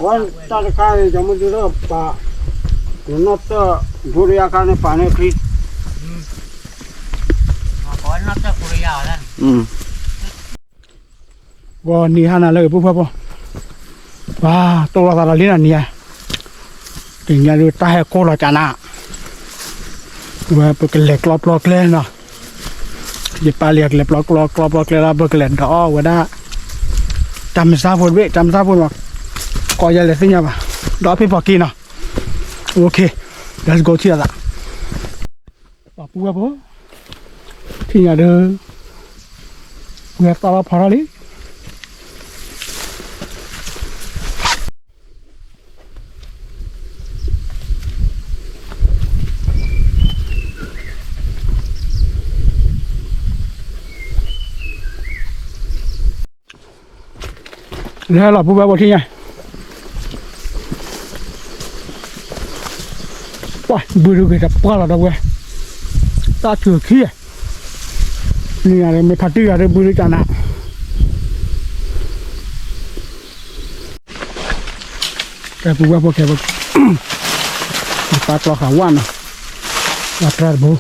원 따르카에 점으로 봐. 너또 불이야 가는 반에 그. có nó cho cô già lênวันนี้ฮานาเลยปุ๊บปุ๊บว้าตัวเราเล่นอันนี้ถึงจะดูตาให้โคตรจานะว่าเป็นเหล็กลอกเล่นเนาะจะปลาเหล็กเหล็กลอกเล่นเราเป็นเหล็กก็อ้อว่าได้จำซาพูดว่าก็ยังเหลือสิ่งอย่างดอกพี่พอกินเนาะโอเค let's go ที่ละปุ๊บปุ๊บที่จะเดินเมื่อตอนเราพอแล้วแล้วเราพูดแบบที่ไงว้าบุรุษจะป้าเราด้วยตาเถื่อนขี้นี่อะไรไม่พัดที่อะไรบุรุษจันนะแกพูดแบบแกบอกปลาตัวขาวานนะปลาตราบู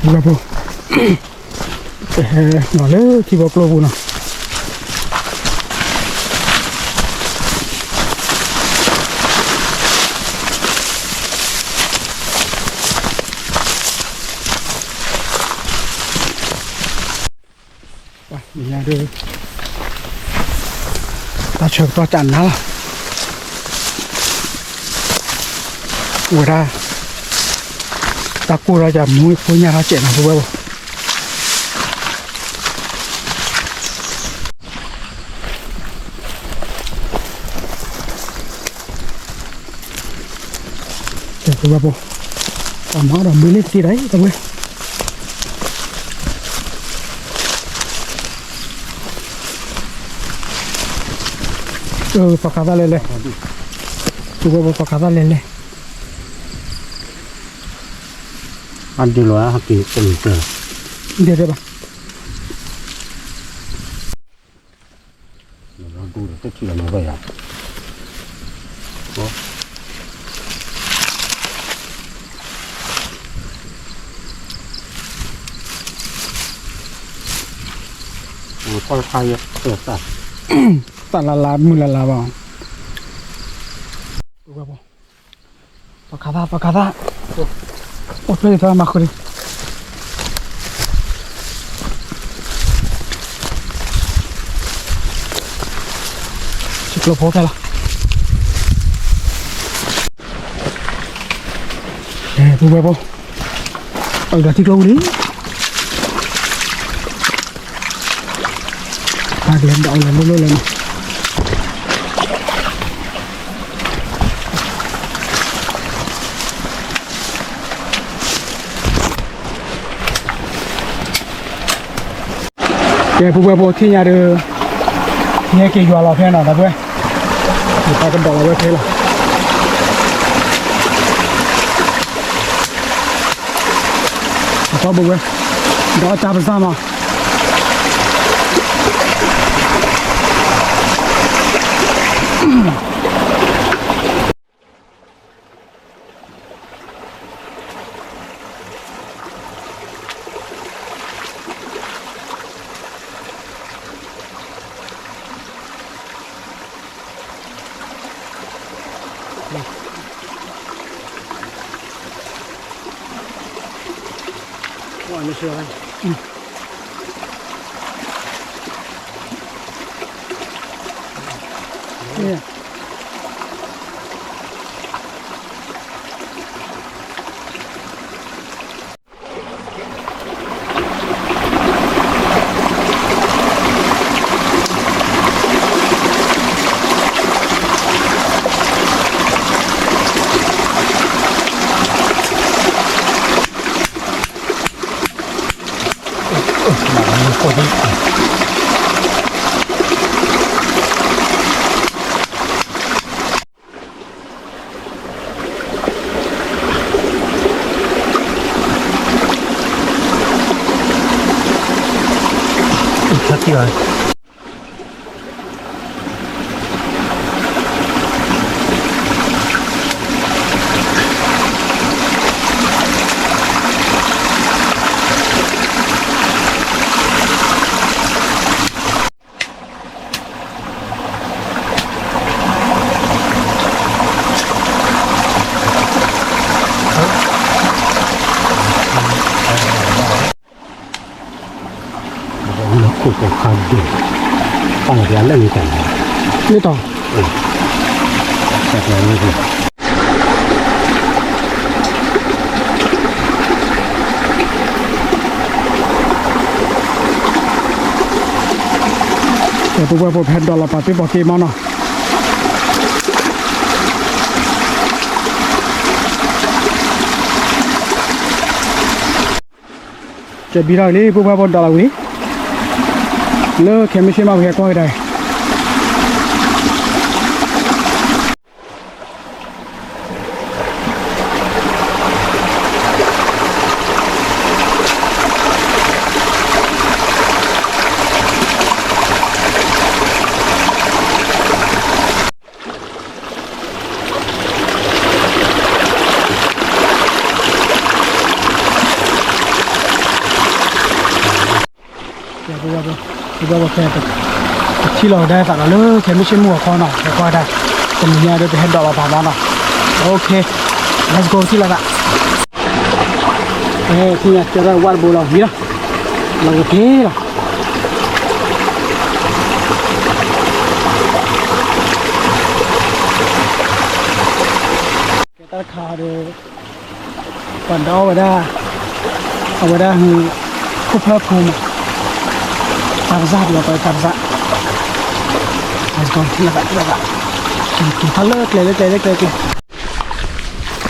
pura po no le ti va plovu no ya de ta chợt to chặn nó ủa ra ta cua ra chậm mũi phối nhà nó chạy nào thôi bao chạy thôi bao tao máu đồng mới lên tí đấy tao ơi pakada lele tuh pakada lele Andi lo hati penting. Dia deh bang. Lagu itu cila apa ya? Oh. Kalau kaya tak. Tak lala mula bang. Tuh apa? Pakada. Oh, play itu mak kuri. Ciklo pokok lah. Tu berapa? Udah ciklo ni. Agak dah lalu. Cái phụ bố thì nhà được nghe cái dọa lò phe nào đó quê người ta cần đổ vào thế là có bố quê đó chạp ra mà Wah, ini siapa? Iya. ชัดที่เลยคู่กับคันเดียวตั้งแต่เล่นกันนี่ต่อแต่แล้วนี่แต่พวกเราแพนดอลลาร์ปาร์ตี้บอกเกมมาเนาะจะบีเราเลยพวกเราบอลดอลลาร์นี้เลิกแค่ไม่ใช่มาเพียงก็ได้เราแค่ที่เราได้แต่เราเลิกแค่ไม่ใช่มัวคอหน่อยแล้วก็ได้จะมีเนี่ยเดี๋ยวไปเห็นดอกละบาทแล้วเนาะโอเค let's go ที่ละละที่เนี่ยจะได้วัดโบราณนี่นะเราโอเคละkita kado pandau adaคือคุพภูมิKarza dia pakai karza. Let's go. Lada. Kita halak lele.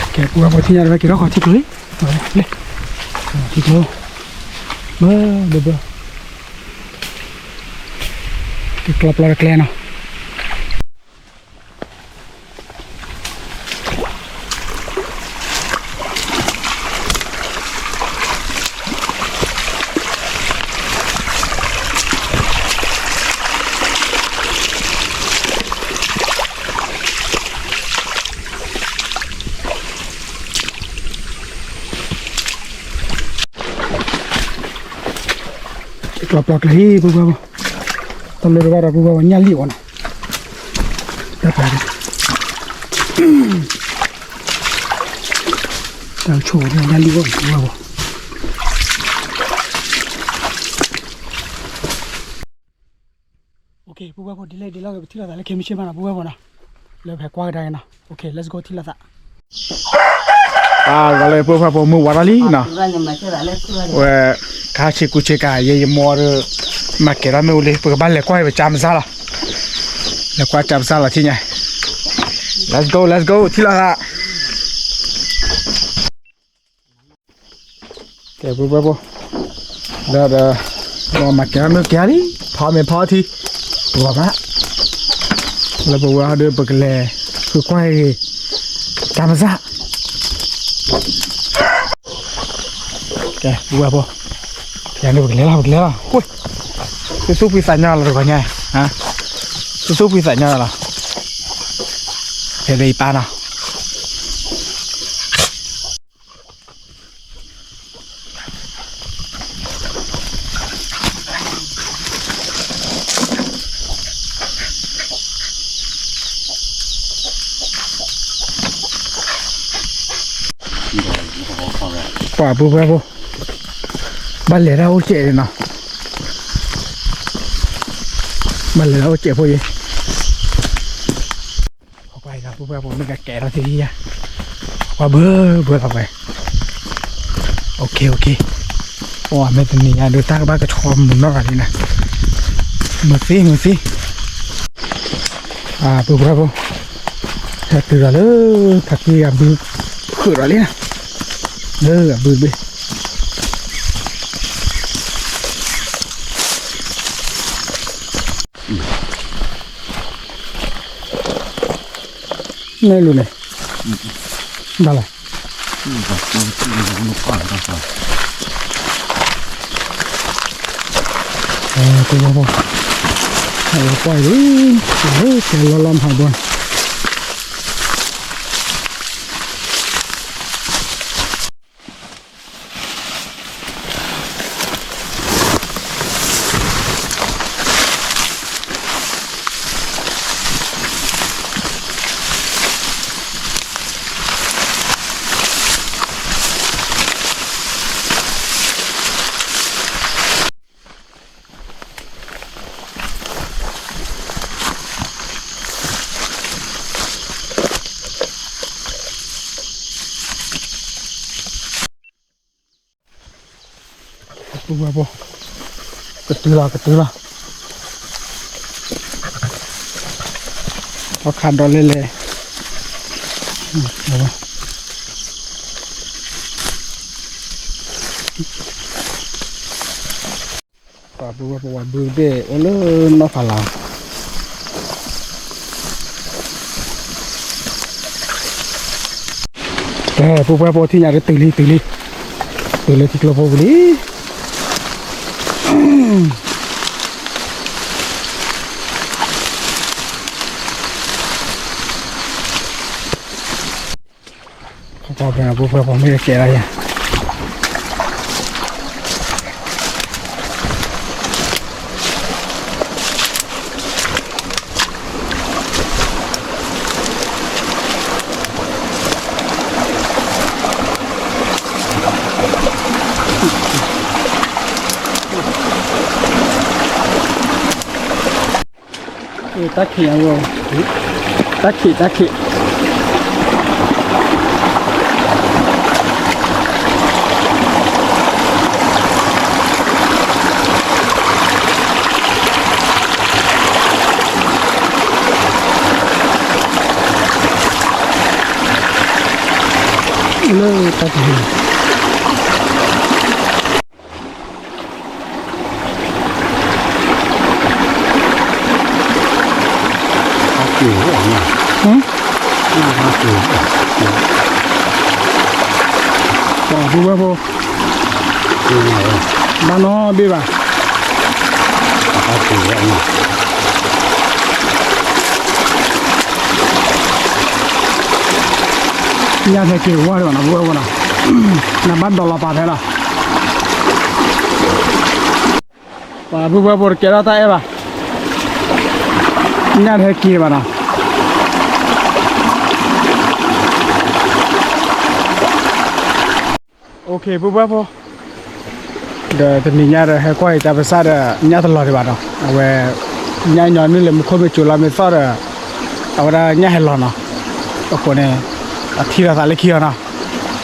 Oke, gua mau tinggal lagi kira kau tik dulu. Le. Tik dulu. Ba. Kita pelak kalian. Pelak lagi beberapa telur baru beberapa nyali wana dapat dah coba nyali wana beberapa oke beberapa delay betul lah lagi mesti mana beberapa na lebih kuat dah na oke let's go till lah kalau beberapa mu warali na kaci kucing ye mor makera me ule pe ban le kwai cham sa la le kwai cham sa la thi nhai let's go thi la ke bu da no makera me kya ri pha thi wa ba la bu wa de pe le ku kwai cham sa ke bu yang ini begini lah, woi, susu pisahnya lah rupanya, susu pisahnya lah, dari ipan lah. Wah, bu. Balik dah ucap ni nak. Balik dah ucap pun je. Apa yang aku buat pun nak kera sini ya. Apa apa. Okey. Wah, macam ni ada tak bagai cakap mundur ni nak. Mesti. Apa pun. Satu dah le, kaki ambil kerja ni. Le, ambil. นี่รู้เลยได้เลยตัวบ่บ่ให้ปล่อยดิเฮ้ยแกละลำหาบนตัวบ่บ่กระตือละพอขาดดอลเลยเอาปะบัวบัวบูเดโอเลนอฟาลาผู้บัวที่อยากจะตื่นเลยที่กลัวบุรีเขาบอกเป็นผู้ผมไม่ได้เกลียดอะไรตะขี้เอาตะขี้เลยตะขี้ผู้ว่าผู้บ้านน้อบีบ่าญาติเกี่ยวว่าด้วยนะผู้ว่านะน้ำบ้านดอลลาร์ปาเท่าไหร่ป่าผู้ว่าผู้เกี่ยวอะไรบ้างญาติเกี่ยวบ้านะโอเคปุ๊บปุ๊บเดี๋ยวจะมีญาติให้ก้อยจะไปซาดญาติตลอดดีกว่าเนาะเอาไว้ญาติย้อนนี่เลยมันคนไปจุฬาไม่ซาดเอาไว้ญาติให้รอเนาะก็คนเนี่ยที่เราสาเล็กขี้เนาะ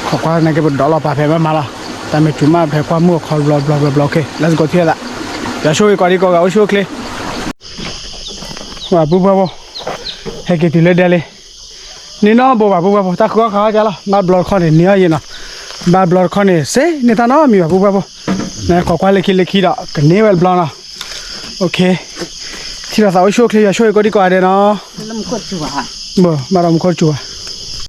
ขอความในกระบวนดอลลาร์ปาเพย์มาละแต่ไม่จุ่มมาเพย์ความมั่วคอลบล็อกโอเค let's go ที่ละเดี๋ยวช่วยก่อนดีกว่าเอาช่วยคลิว่าปุ๊บปุ๊บให้กินทีละเดียวเลยนี่เนาะบอกว่าปุ๊บปุ๊บตาข้าวจ้าละมาบล็อกคอนเนี่ยยี่เนาะบาบลอร์คอนเซ่เนี่ยตาน้ามีแบบปุ๊บปุ๊บเนี่ยขอความเล็กละกันนี่เวลบลอนะโอเคที่เราสาวช่วยคลีช่วยก็ดีกว่าเด้เนาะลำกดจั่ว บ่มาเราไม่ค่อยจั่ว